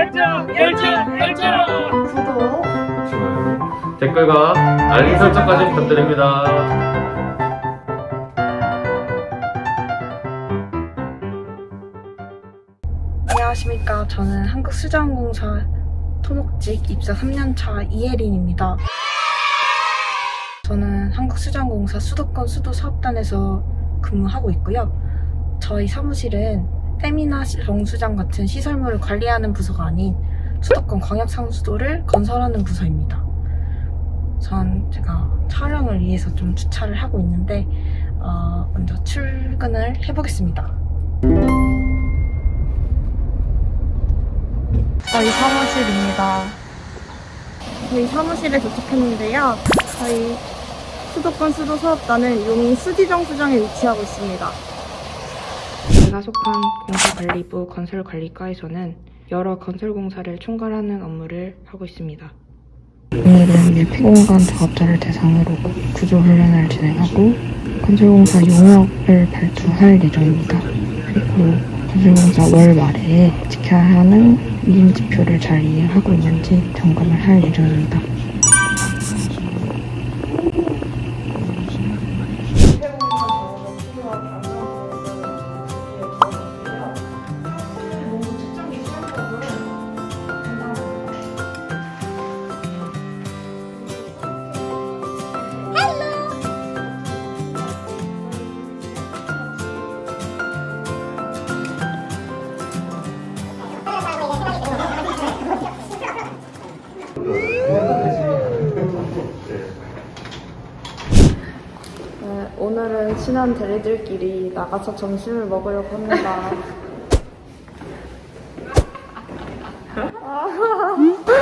열정! 구독, 좋아요. 댓글과 알림 설정까지 부탁드립니다. 안녕하십니까. 저는 한국수자원공사 토목직 입사 3년차 이혜린입니다. 저는 한국수자원공사 수도권 수도사업단에서 근무하고 있고요. 저희 사무실은 댐이나 정수장 같은 시설물을 관리하는 부서가 아닌 수도권 광역상수도를 건설하는 부서입니다. 제가 촬영을 위해서 좀 주차를 하고 있는데 먼저 출근을 해보겠습니다. 저희 사무실입니다. 저희 사무실에 도착했는데요. 저희 수도권 수도사업단은 용인 수지정수장에 위치하고 있습니다. 제가 속한 공사관리부 건설관리과에서는 여러 건설공사를 총괄하는 업무를 하고 있습니다. 오늘은 밀폐공간 작업자를 대상으로 구조훈련을 진행하고 건설공사 용역을 발주할 예정입니다. 그리고 건설공사 월 말에 지켜야 하는 위임지표를 잘 이해하고 있는지 점검을 할 예정입니다. 오늘은 친한 대리들끼리 나가서 점심을 먹으려고 합니다.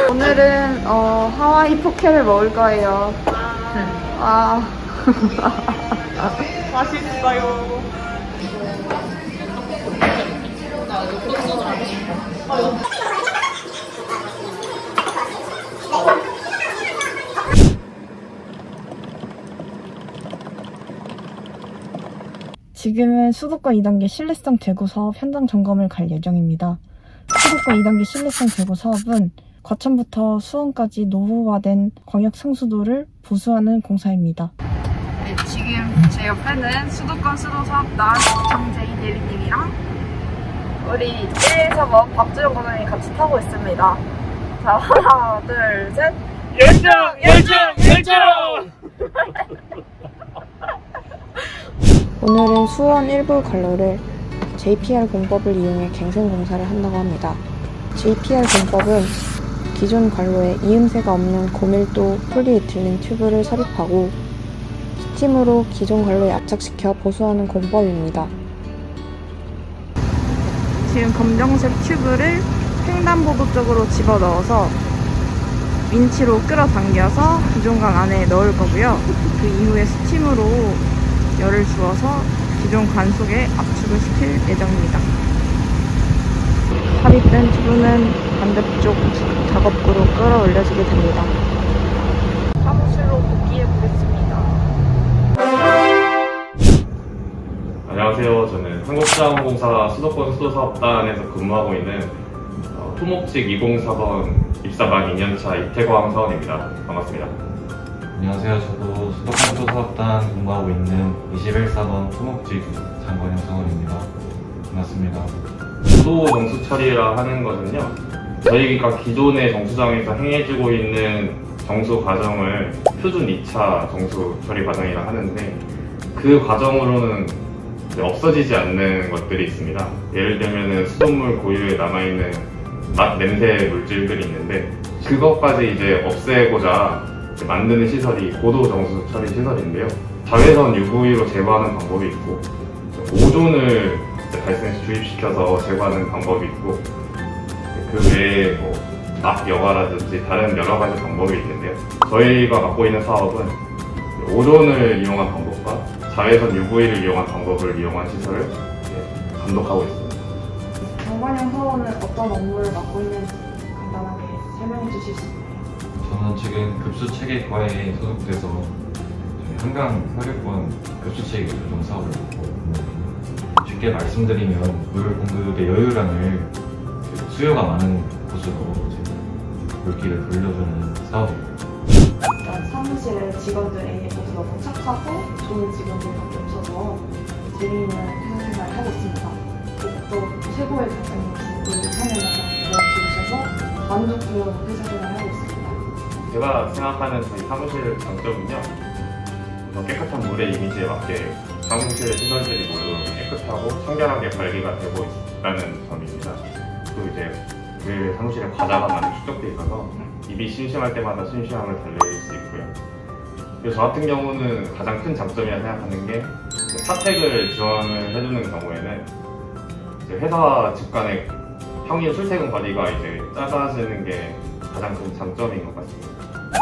오늘은 하와이 포케를 먹을 거예요. 맛있어요. 지금은 수도권 2단계 신뢰성 제고 사업 현장 점검을 갈 예정입니다. 수도권 2단계 신뢰성 제고 사업은 과천부터 수원까지 노후화된 광역 상수도를 보수하는 공사입니다. 네, 지금 제 옆에는 수도권 수도사업단 정재희 대리님이랑 우리 1사번 박주영 과장님이 같이 타고 있습니다. 자, 하나, 둘, 셋. 열정! 오늘은 수원 일부 관로를 JPR 공법을 이용해 갱생 공사를 한다고 합니다. JPR 공법은 기존 관로에 이음새가 없는 고밀도 폴리에틸렌 튜브를 삽입하고 스팀으로 기존 관로에 압착시켜 보수하는 공법입니다. 지금 검정색 튜브를 횡단보도 쪽으로 집어넣어서 윈치로 끌어당겨서 기존 관 안에 넣을 거고요. 그 이후에 스팀으로 열을 주어서 기존 관 속에 압축을 시킬 예정입니다. 삽입된 튜브는 반대쪽 작업구로 끌어올려지게 됩니다. 사무실로 복귀해 보겠습니다. 안녕하세요. 저는 한국수자원공사 수도권 수도사업단에서 근무하고 있는 토목직 204번 입사 만 2년차 이태광 사원입니다. 반갑습니다. 안녕하세요. 저도 수도권 수도사업단 근무하고 있는 21사번 토목직 장건영 사원입니다. 반갑습니다. 수도 정수 처리라 하는 것은요, 저희가 기존의 정수장에서 행해지고 있는 정수 과정을 표준 2차 정수 처리 과정이라 하는데, 그 과정으로는 없어지지 않는 것들이 있습니다. 예를 들면 수돗물 고유에 남아있는 맛, 냄새 물질들이 있는데, 그것까지 이제 없애고자 만드는 시설이 고도 정수 처리 시설인데요. 자외선 UV로 제거하는 방법이 있고, 오존을 발생시 주입시켜서 제거하는 방법이 있고, 그 외에 막 여과라든지 다른 여러 가지 방법이 있는데요. 저희가 맡고 있는 사업은 오존을 이용한 방법과 자외선 UV를 이용한 방법을 이용한 시설을 감독하고 있습니다. 장관영 사원은 어떤 업무를 맡고 있는지 간단하게 설명해 주실 수 있나요? 저는 지금 급수체계과에 소속돼서 저희 한강 사격권 급수체계 조정 사업을 맡고 있습니다. 쉽게 말씀드리면 물 공급의 여유량을 수요가 많은 곳으로 이제 물기를 돌려주는 사업입니다. 일단 사무실 직원들이 모두 너무 착하고 좋은 직원들밖에 없어서 재미있는 회사생활을 하고 있습니다. 그리고 또 최고의 과장님이 참여해서 도와주셔서 만족스러운 회사생활을 하고 있습니다. 제가 생각하는 저희 사무실 장점은요, 우선 깨끗한 물의 이미지에 맞게 사무실의 시설들이 모두 깨끗하고 청결하게 관리가 되고 있다는 점입니다. 그리고 이제 그 사무실에 과자가 많이 축적돼 있어서 입이 심심할 때마다 심심함을 달랠 수 있고요. 그리고 저 같은 경우는 가장 큰 장점이라 생각하는 게 사택을 지원을 해주는 경우에는 이제 회사와 집 간의 평일 출퇴근 거리가 이제 작아지는 게 가장 큰 장점인 것 같습니다.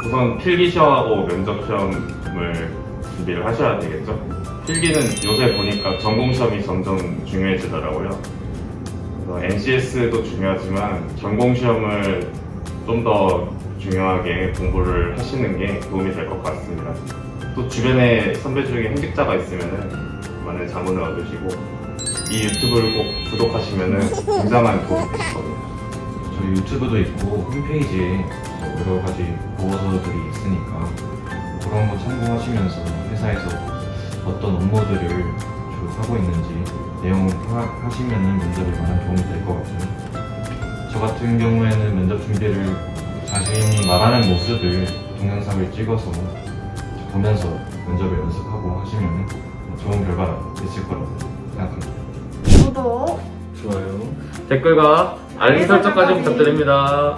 우선 필기 시험하고 면접 시험을 준비를 하셔야 되겠죠. 필기는 요새 보니까 전공 시험이 점점 중요해지더라고요. 그래서 NCS도 중요하지만 전공 시험을 좀 더 중요하게 공부를 하시는 게 도움이 될 것 같습니다. 또 주변에 선배 중에 현직자가 있으면 많은 자문을 얻으시고 이 유튜브를 꼭 구독하시면 굉장한 도움이 되거든요. 저희 유튜브도 있고 홈페이지에 여러 가지 보고서들이 있으니까 그런 거 참고하시면서 회사에서 어떤 업무들을 주로 하고 있는지 내용을 파악하시면 면접에 많은 도움이 될 것 같고요. 저 같은 경우에는 면접 준비를 자신이 말하는 모습을 동영상을 찍어서 보면서 면접을 연습하고 하시면 좋은 결과가 있을 거라고 생각합니다. 구독! 좋아요. 댓글과 알림 설정까지 부탁드립니다.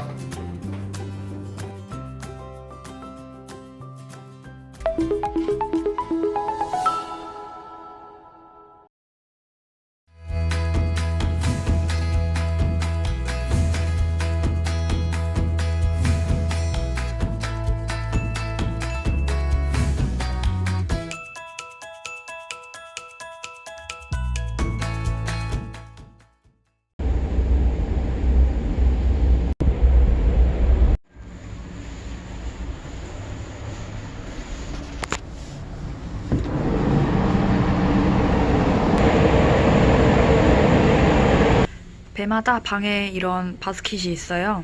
배마다 방에 이런 바스킷이 있어요.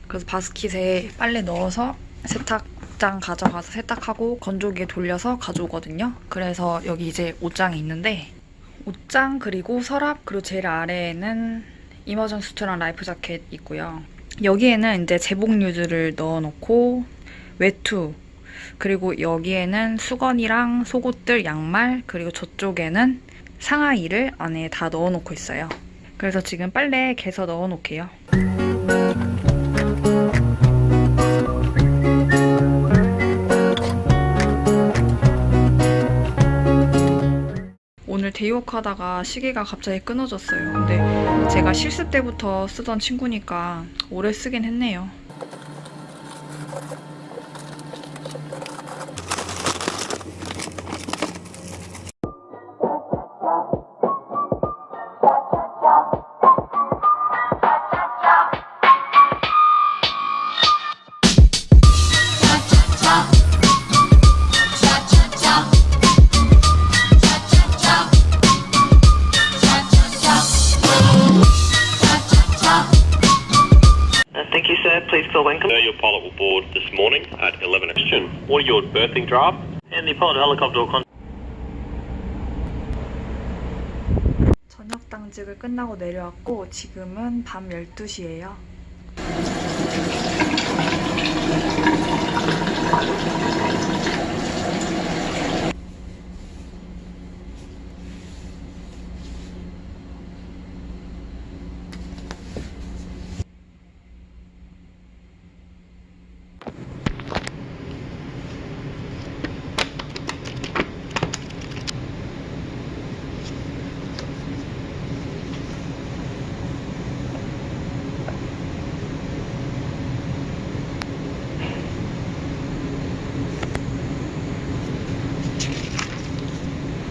그래서 바스킷에 빨래 넣어서 세탁장 가져가서 세탁하고 건조기에 돌려서 가져오거든요. 그래서 여기 이제 옷장이 있는데 옷장 그리고 서랍 그리고 제일 아래에는 이머전 수트랑 라이프 자켓 있고요. 여기에는 이제 제복류들을 넣어놓고 외투 그리고 여기에는 수건이랑 속옷들, 양말 그리고 저쪽에는 상하이를 안에 다 넣어놓고 있어요. 그래서 지금 빨래에 개서 넣어놓을게요. 오늘 데이워크 하다가 시계가 갑자기 끊어졌어요. 근데 제가 실습 때부터 쓰던 친구니까 오래 쓰긴 했네요. Thank you, sir. Please fill in. Your pilot will board this morning at 11. Question. What are your berthing draft? And the pilot helicopter will contact. 저녁 당직을 끝나고 내려왔고 지금은 밤 12시예요.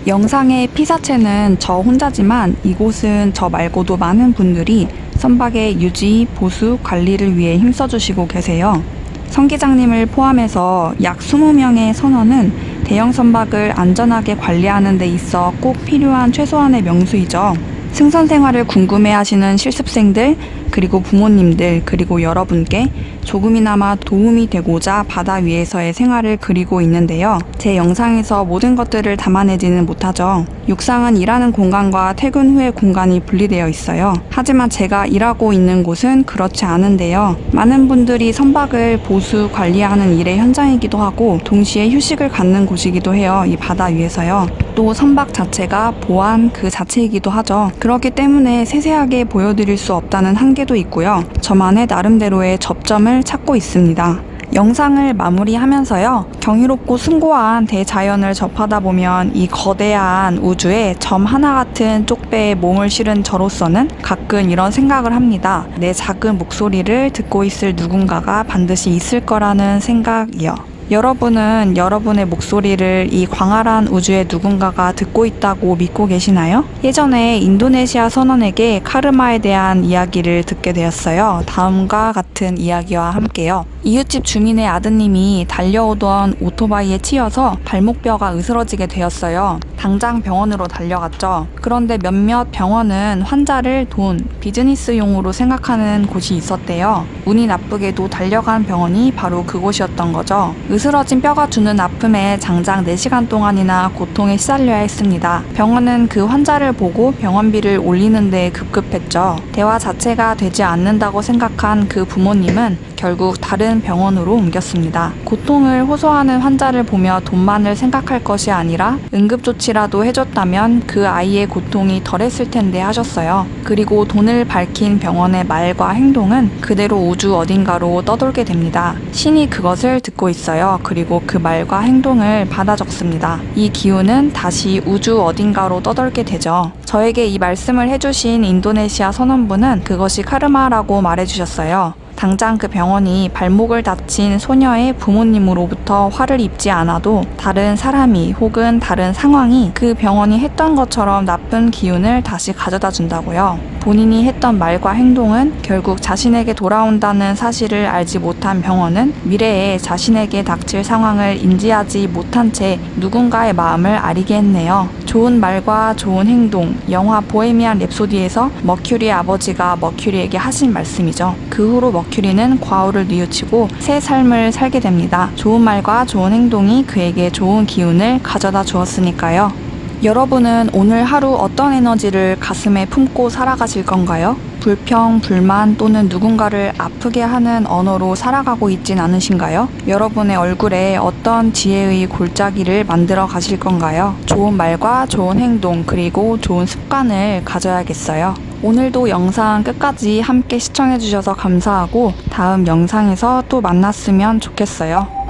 영상의 피사체는 저 혼자지만 이곳은 저 말고도 많은 분들이 선박의 유지, 보수, 관리를 위해 힘써주시고 계세요. 성 기장님을 포함해서 약 20명의 선원은 대형 선박을 안전하게 관리하는 데 있어 꼭 필요한 최소한의 명수이죠. 승선 생활을 궁금해하시는 실습생들 그리고 부모님들, 그리고 여러분께 조금이나마 도움이 되고자 바다 위에서의 생활을 그리고 있는데요. 제 영상에서 모든 것들을 담아내지는 못하죠. 육상은 일하는 공간과 퇴근 후의 공간이 분리되어 있어요. 하지만 제가 일하고 있는 곳은 그렇지 않은데요. 많은 분들이 선박을 보수 관리하는 일의 현장이기도 하고 동시에 휴식을 갖는 곳이기도 해요. 이 바다 위에서요. 또 선박 자체가 보안 그 자체이기도 하죠. 그렇기 때문에 세세하게 보여드릴 수 없다는 한계도 있고요. 저만의 나름대로의 접점을 찾고 있습니다. 영상을 마무리하면서요. 경이롭고 숭고한 대자연을 접하다 보면 이 거대한 우주에 점 하나 같은 쪽배에 몸을 실은 저로서는 가끔 이런 생각을 합니다. 내 작은 목소리를 듣고 있을 누군가가 반드시 있을 거라는 생각이요. 여러분은 여러분의 목소리를 이 광활한 우주의 누군가가 듣고 있다고 믿고 계시나요? 예전에 인도네시아 선원에게 카르마에 대한 이야기를 듣게 되었어요. 다음과 같은 이야기와 함께요. 이웃집 주민의 아드님이 달려오던 오토바이에 치여서 발목뼈가 으스러지게 되었어요. 당장 병원으로 달려갔죠. 그런데 몇몇 병원은 환자를 돈, 비즈니스용으로 생각하는 곳이 있었대요. 운이 나쁘게도 달려간 병원이 바로 그곳이었던 거죠. 으스러진 뼈가 주는 아픔에 장장 4시간 동안이나 고통에 시달려야 했습니다. 병원은 그 환자를 보고 병원비를 올리는 데 급급했죠. 대화 자체가 되지 않는다고 생각한 그 부모님은 결국 다른 병원으로 옮겼습니다. 고통을 호소하는 환자를 보며 돈만을 생각할 것이 아니라 응급조치라도 해줬다면 그 아이의 고통이 덜했을 텐데 하셨어요. 그리고 돈을 밝힌 병원의 말과 행동은 그대로 우주 어딘가로 떠돌게 됩니다. 신이 그것을 듣고 있어요. 그리고 그 말과 행동을 받아 적습니다. 이 기운은 다시 우주 어딘가로 떠돌게 되죠. 저에게 이 말씀을 해주신 인도네시아 선원분은 그것이 카르마라고 말해주셨어요. 당장 그 병원이 발목을 다친 소녀의 부모님으로부터 화를 입지 않아도 다른 사람이 혹은 다른 상황이 그 병원이 했던 것처럼 나쁜 기운을 다시 가져다 준다고요. 본인이 했던 말과 행동은 결국 자신에게 돌아온다는 사실을 알지 못한 병원은 미래에 자신에게 닥칠 상황을 인지하지 못한 채 누군가의 마음을 아리게 했네요. 좋은 말과 좋은 행동, 영화 보헤미안 랩소디에서 머큐리의 아버지가 머큐리에게 하신 말씀이죠. 그 후로 머큐리는 과오를 뉘우치고 새 삶을 살게 됩니다. 좋은 말과 좋은 행동이 그에게 좋은 기운을 가져다 주었으니까요. 여러분은 오늘 하루 어떤 에너지를 가슴에 품고 살아가실 건가요? 불평, 불만 또는 누군가를 아프게 하는 언어로 살아가고 있진 않으신가요? 여러분의 얼굴에 어떤 지혜의 골짜기를 만들어 가실 건가요? 좋은 말과 좋은 행동 그리고 좋은 습관을 가져야겠어요. 오늘도 영상 끝까지 함께 시청해주셔서 감사하고 다음 영상에서 또 만났으면 좋겠어요.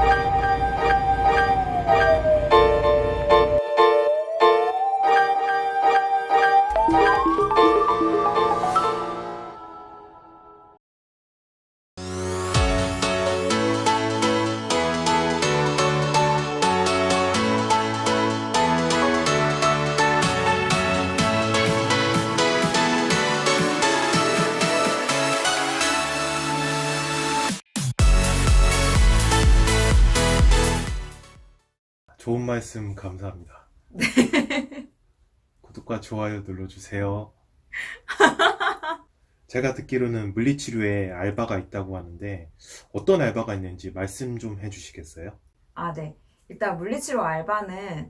좋은 말씀 감사합니다. 구독과 좋아요 눌러주세요. 제가 듣기로는 물리치료에 알바가 있다고 하는데 어떤 알바가 있는지 말씀 좀 해주시겠어요? 네. 일단 물리치료 알바는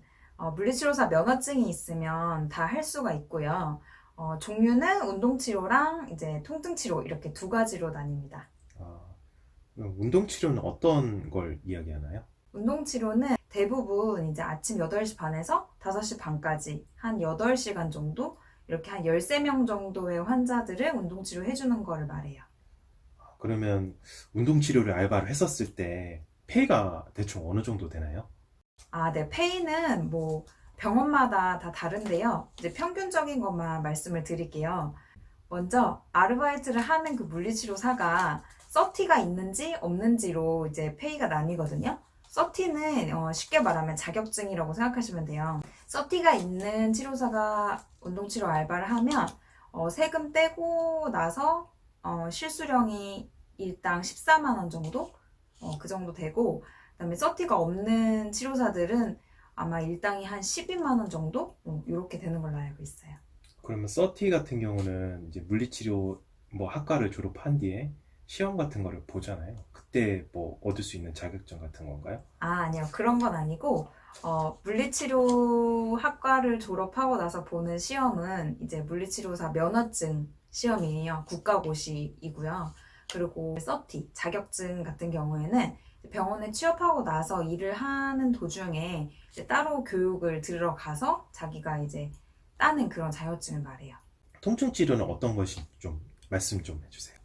물리치료사 면허증이 있으면 다 할 수가 있고요. 종류는 운동치료랑 이제 통증치료 이렇게 두 가지로 나뉩니다. 그럼 운동치료는 어떤 걸 이야기하나요? 운동치료는 대부분 이제 아침 8시 반에서 5시 반까지 한 8시간 정도 이렇게 한 13명 정도의 환자들을 운동치료 해주는 거를 말해요. 그러면 운동치료를 알바를 했었을 때 페이가 대충 어느 정도 되나요? 네. 페이는 뭐 병원마다 다 다른데요. 이제 평균적인 것만 말씀을 드릴게요. 먼저 아르바이트를 하는 그 물리치료사가 서티가 있는지 없는지로 이제 페이가 나뉘거든요. 서티는 쉽게 말하면 자격증이라고 생각하시면 돼요. 서티가 있는 치료사가 운동치료 알바를 하면 세금 떼고 나서 실수령이 일당 14만 원 정도? 그 정도 되고, 그다음에 서티가 없는 치료사들은 아마 일당이 한 12만 원 정도? 이렇게 되는 걸로 알고 있어요. 그러면 서티 같은 경우는 이제 뭐 학과를 졸업한 뒤에 시험 같은 거를 보잖아요. 그때 뭐 얻을 수 있는 자격증 같은 건가요? 아니요. 그런 건 아니고, 물리치료 학과를 졸업하고 나서 보는 시험은 이제 물리치료사 면허증 시험이에요. 국가고시이고요. 그리고 서티, 자격증 같은 경우에는 병원에 취업하고 나서 일을 하는 도중에 이제 따로 교육을 들어가서 자기가 이제 따는 그런 자격증을 말해요. 통증 치료는 어떤 것이 좀 말씀 좀 해주세요.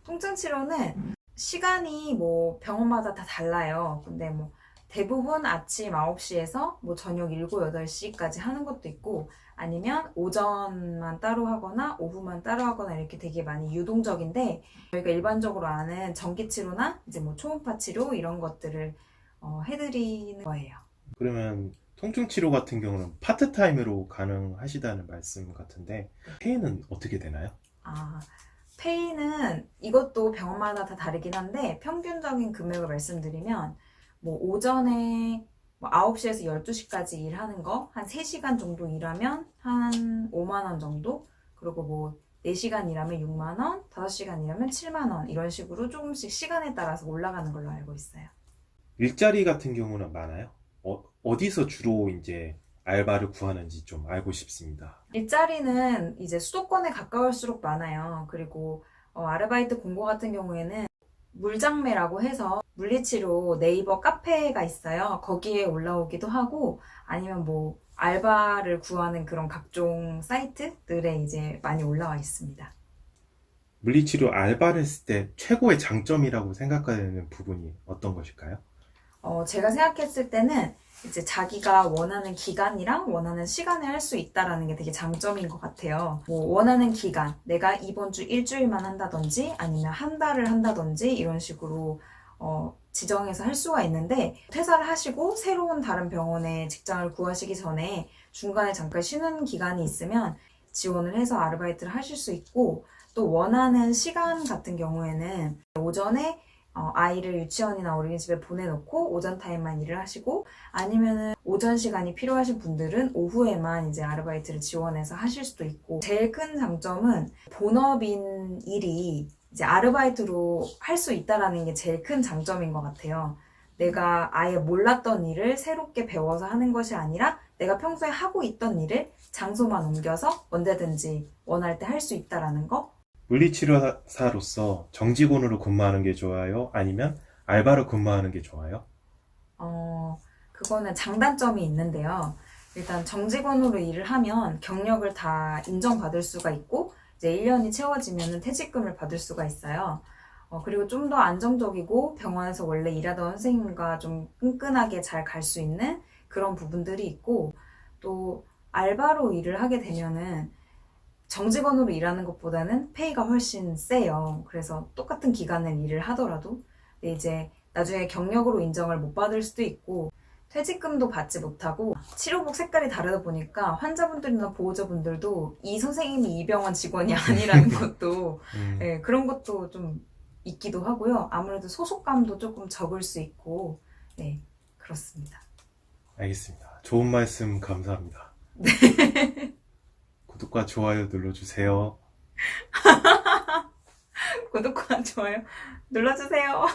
통증 치료는 시간이 뭐 병원마다 다 달라요. 근데 뭐 대부분 아침 9시에서 뭐 저녁 7, 8시까지 하는 것도 있고 아니면 오전만 따로 하거나 오후만 따로 하거나 이렇게 되게 많이 유동적인데 저희가 일반적으로 아는 전기 치료나 이제 뭐 초음파 치료 이런 것들을 해드리는 거예요. 그러면 통증 치료 같은 경우는 파트타임으로 가능하시다는 말씀 같은데 페이는 어떻게 되나요? 페이는 이것도 병원마다 다 다르긴 한데 평균적인 금액을 말씀드리면 뭐 오전에 뭐 9시에서 12시까지 일하는 거 한 3시간 정도 일하면 한 5만 원 정도, 그리고 뭐 4시간 일하면 6만 원, 5시간 일하면 7만 원 이런 식으로 조금씩 시간에 따라서 올라가는 걸로 알고 있어요. 일자리 같은 경우는 많아요? 어디서 주로 이제 알바를 구하는지 좀 알고 싶습니다. 일자리는 이제 수도권에 가까울수록 많아요. 그리고 아르바이트 공고 같은 경우에는 물장매라고 해서 물리치료 네이버 카페가 있어요. 거기에 올라오기도 하고 아니면 뭐 알바를 구하는 그런 각종 사이트들에 이제 많이 올라와 있습니다. 물리치료 알바를 했을 때 최고의 장점이라고 생각하는 부분이 어떤 것일까요? 제가 생각했을 때는 이제 자기가 원하는 기간이랑 원하는 시간에 할 수 있다라는 게 되게 장점인 것 같아요. 뭐 원하는 기간, 내가 이번 주 일주일만 한다든지 아니면 한 달을 한다든지 이런 식으로 지정해서 할 수가 있는데 퇴사를 하시고 새로운 다른 병원에 직장을 구하시기 전에 중간에 잠깐 쉬는 기간이 있으면 지원을 해서 아르바이트를 하실 수 있고 또 원하는 시간 같은 경우에는 오전에 아이를 유치원이나 어린이집에 보내놓고 오전 타임만 일을 하시고 아니면은 오전 시간이 필요하신 분들은 오후에만 이제 아르바이트를 지원해서 하실 수도 있고 제일 큰 장점은 본업인 일이 이제 아르바이트로 할 수 있다라는 게 제일 큰 장점인 것 같아요. 내가 아예 몰랐던 일을 새롭게 배워서 하는 것이 아니라 내가 평소에 하고 있던 일을 장소만 옮겨서 언제든지 원할 때 할 수 있다라는 거. 물리치료사로서 정직원으로 근무하는 게 좋아요? 아니면 알바로 근무하는 게 좋아요? 그거는 장단점이 있는데요. 일단 정직원으로 일을 하면 경력을 다 인정받을 수가 있고 이제 1년이 채워지면 퇴직금을 받을 수가 있어요. 그리고 좀 더 안정적이고 병원에서 원래 일하던 선생님과 좀 끈끈하게 잘 갈 수 있는 그런 부분들이 있고 또 알바로 일을 하게 되면은 정직원으로 일하는 것보다는 페이가 훨씬 세요. 그래서 똑같은 기간을 일을 하더라도 이제 나중에 경력으로 인정을 못 받을 수도 있고 퇴직금도 받지 못하고 치료복 색깔이 다르다 보니까 환자분들이나 보호자분들도 이 선생님이 이 병원 직원이 아니라는 것도 네, 그런 것도 좀 있기도 하고요. 아무래도 소속감도 조금 적을 수 있고 네, 그렇습니다. 알겠습니다. 좋은 말씀 감사합니다. 구독과 좋아요 눌러주세요. 구독과 좋아요 눌러주세요.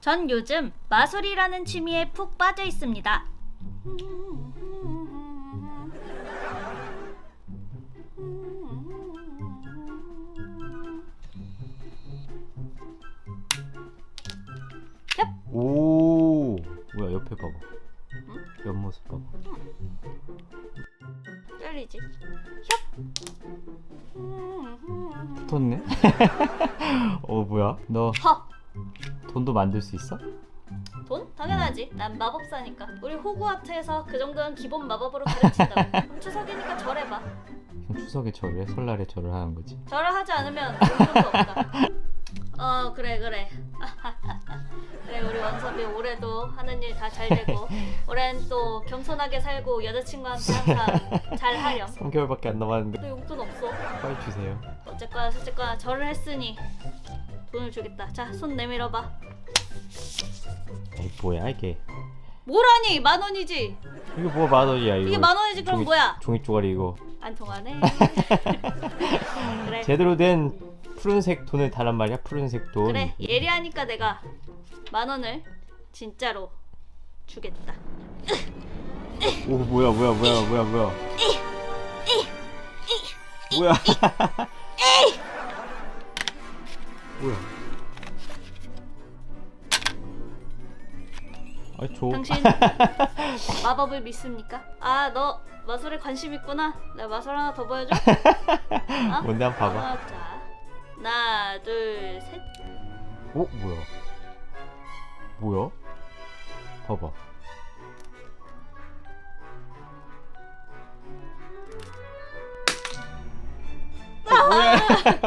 전 요즘 마술이라는 취미에 푹 빠져 있습니다. 오, 뭐야 옆에 봐봐. 옆모습 봐봐. 떨리지? 붙었네. 뭐야? 너 헉! 돈도 만들 수 있어? 돈? 당연하지. 난 마법사니까. 우리 호그와트에서 그 정도는 기본 마법으로 가르친다고. 그럼 추석이니까 절해봐. 그럼 추석에 절을 해? 설날에 절을 하는 거지? 절을 하지 않으면 돈도 없다. 그래. 그래 우리 원섭이 올해도 하는 일 다 잘 되고 올해는 또 겸손하게 살고 여자친구한테 항상 잘 하렴. 3개월밖에 안 남았는데 너 용돈 없어. 빨리 주세요. 어쨌거나 절을 했으니 돈을 주겠다. 자, 손 내밀어봐. 에이 뭐야 이게? 뭐라니? 10,000원이지. 이게 뭐가 10,000원이야 이거? 이게 10,000원이지. 그럼 뭐야? 종이 쪼가리 이거. 안 통하네. 그래. 제대로 된 푸른색 돈을 달란 말이야. 푸른색 돈. 그래. 예리하니까 내가 10,000원을 진짜로 주겠다. 오 뭐야. 뭐야. 뭐야. 아 줘. 당신 마법을 믿습니까? 아, 너 마술에 관심 있구나. 내가 마술 하나 더 보여줘. 뭔데 한번 봐봐. 자, 하나, 둘, 셋. 어 뭐야? 봐봐.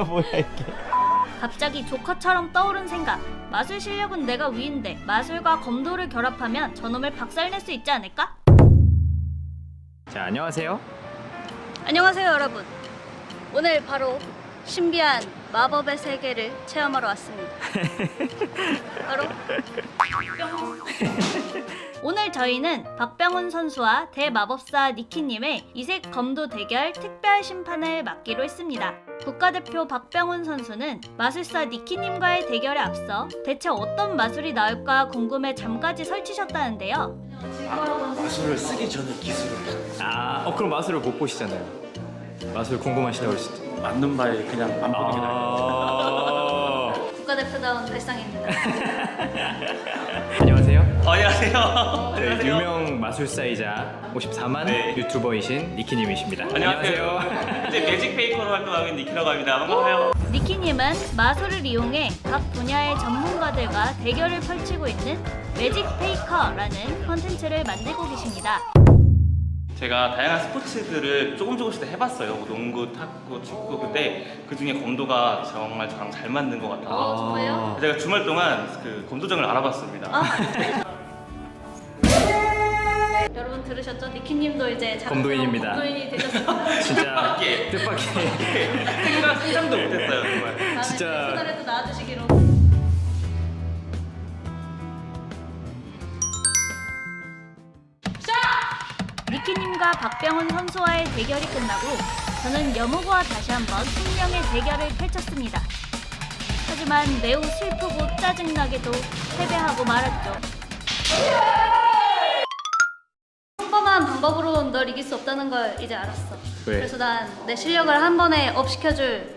뭐야 이게? 갑자기 조커처럼 떠오른 생각. 마술 실력은 내가 위인데 마술과 검도를 결합하면 저놈을 박살낼 수 있지 않을까? 자 안녕하세요. 안녕하세요, 여러분. 오늘 바로 신비한 마법의 세계를 체험하러 왔습니다. 바로 뿅. 오늘 저희는 박병훈 선수와 대마법사 니키님의 이색 검도 대결 특별 심판을 맡기로 했습니다. 국가대표 박병훈 선수는 마술사 니키님과의 대결에 앞서 대체 어떤 마술이 나올까 궁금해 잠까지 설치셨다는데요. 마술을 쓰기 전에 기술을 그럼 마술을 못 보시잖아요. 마술 궁금하시다고 그러시죠? 맞는 말에 그냥 안 보는 게 나아요. 국가대표다운 발상입니다. 안녕하세요. 안녕하세요. 네, 유명 마술사이자 54만 유튜버이신 니키님이십니다. 안녕하세요. 이제 매직 페이커로 활동하고 있는 니키라고 합니다. 반가워요. 니키님은 마술을 이용해 각 분야의 전문가들과 대결을 펼치고 있는 매직 페이커라는 콘텐츠를 만들고 계십니다. 제가 다양한 스포츠들을 조금씩 다 해봤어요. 뭐 농구, 탁구, 축구. 근데 그 중에 검도가 정말 저랑 잘 맞는 것 같아요. 정말요? 제가 주말 동안 그 검도장을 알아봤습니다. 여러분 들으셨죠? 니키님도 이제 검도인입니다. 검도인이 되셨습니다. 진짜 뜻밖의 상상도 못했어요, 정말. 다음에 진짜- 채널에도 나와주시기로. 니키님과 박병훈 선수와의 대결이 끝나고 저는 여무구와 다시 한번 생명의 대결을 펼쳤습니다. 하지만 매우 슬프고 짜증나게도 패배하고 말았죠. 평범한 방법으로 널 이길 수 없다는 걸 이제 알았어. 왜? 그래서 난 내 실력을 한 번에 업시켜줄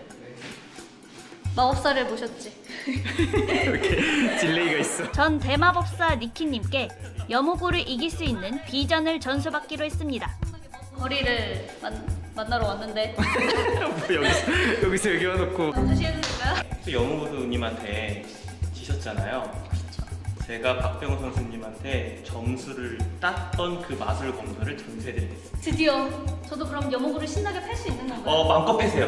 마법사를 모셨지. 이렇게 딜레이가 있어. 전 대마법사 니키님께 여무구를 이길 수 있는 비전을 전수받기로 했습니다. 거리를 만나러 왔는데 여기서 여기 와놓고 주시해도 될까요? 여무부님한테 지셨잖아요. 제가 박병호 선수님한테 점수를 땄던 그 마술 검도를 전수해드리겠습니다. 드디어 저도 그럼 여무구를 신나게 팔 수 있는 건가요? 마음껏 빼세요.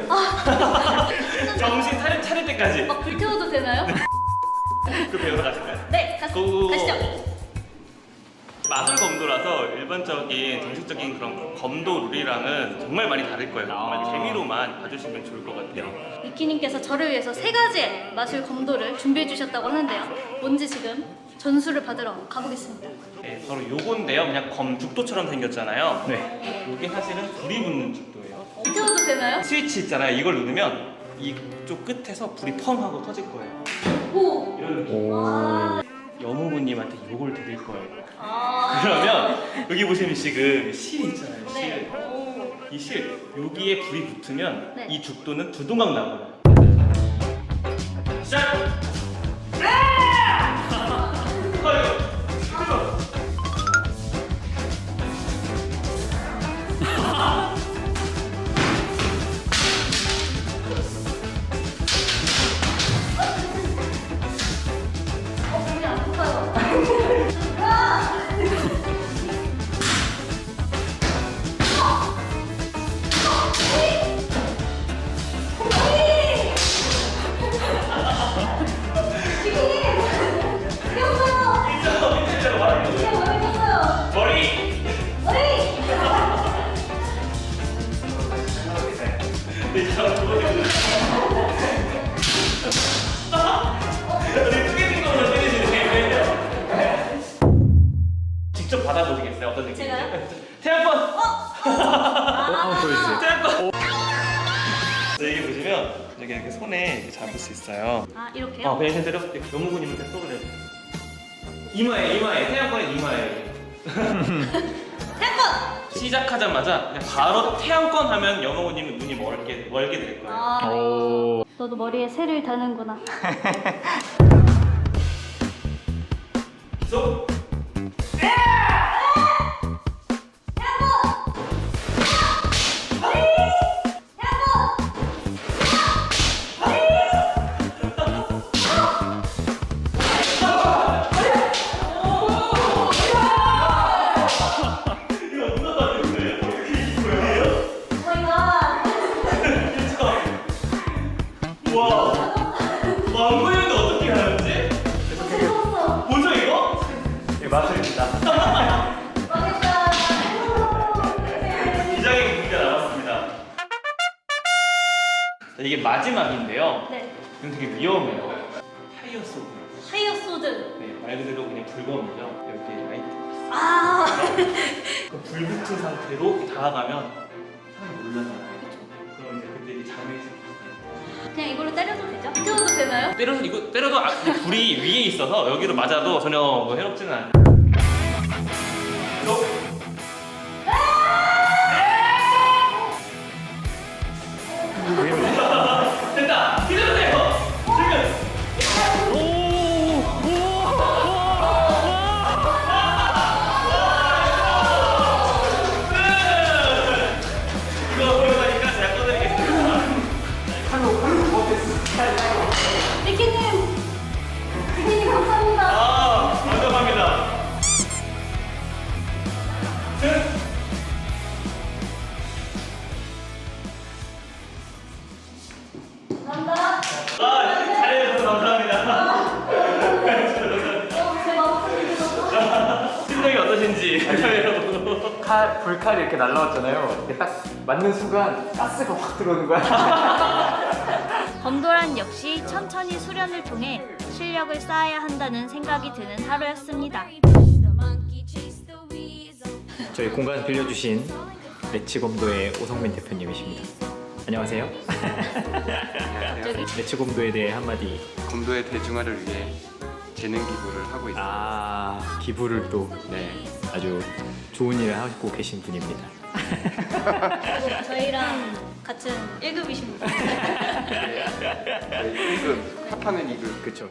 정신 차릴 때까지. 막 불태워도 되나요? 그 배우러 가실까요? 네, 가시죠. 마술 검도라서 일반적인 정식적인 그런 검도 룰이랑은 정말 많이 다를 거예요. 정말 재미로만 봐주시면 좋을 것 같아요. 니키님께서 저를 위해서 3가지의 마술 검도를 준비해 주셨다고 하는데요. 뭔지 지금 전수를 받으러 가보겠습니다. 네, 바로 요건데요. 그냥 죽도처럼 생겼잖아요. 네. 요게 사실은 불이 붙는 죽도예요. 불태워도 되나요? 스위치 있잖아요. 이걸 누르면 이쪽 끝에서 불이 펑 하고 터질 거예요. 오! 이런 느낌. 아, 여무부님한테 요걸 드릴 거예요. 아. 그러면 여기 보시면 지금 실이 있잖아요. 실. 네. 오. 이 실, 여기에 불이 붙으면 네. 이 죽도는 두 동강 나와요. 시작! 이렇게 손에 이렇게 잡을 수 있어요. 아 이렇게요? 그냥 이렇게 때려. 요무구님한테 또 그래. 이마에 태양권에 이마에. 태양권! 시작하자마자 그냥 바로 태양권 하면 영어님은 눈이 멀게 될 거예요. 아, 너도 머리에 새를 다는구나. 쏙. 안 보이는데 어떻게 하는지? 보죠 이거? 네, 맞습니다. 기장의 문제가 남았습니다. 자, 이게 마지막인데요. 네. 이건 되게 위험해요. 타이어 소드. 타이어 소드. 네, 말 그대로 그냥 불검이죠. 이렇게 라이트. 아. 불 붙은 상태로 이렇게 다가가면 사람이 놀라잖아요. 그럼 이제 그때 이게 자매에서 그냥 이걸로 때려도 되죠? 때려도 되나요? 때려도 불이 위에 있어서 여기로 맞아도 전혀 뭐 해롭지는 않아요. 됐다! 기다려주세요! 지금! 이거 보여가니까 제가 꺼드리겠습니다. 니키님 감사합니다. 완벽합니다. 감사합니다. 잘해주셔서 감사합니다. 제 마음속에 심정이 어떠신지 여러분. 불칼이 이렇게 날라왔잖아요. 이렇게 딱 맞는 순간 가스가 확 들어오는 거야. 검도란 역시 천천히 수련을 통해 실력을 쌓아야 한다는 생각이 드는 하루였습니다. 저희 공간 빌려주신 레치검도의 오성민 대표님이십니다. 안녕하세요. 레치검도에 대해 한마디. 검도의 대중화를 위해 재능 기부를 하고 있습니다. 아, 기부를 또 아주 좋은 일을 하고 계신 분입니다. 저희랑 같은 1급이십니다. 저희 1급, 합하는 2급. 그렇죠.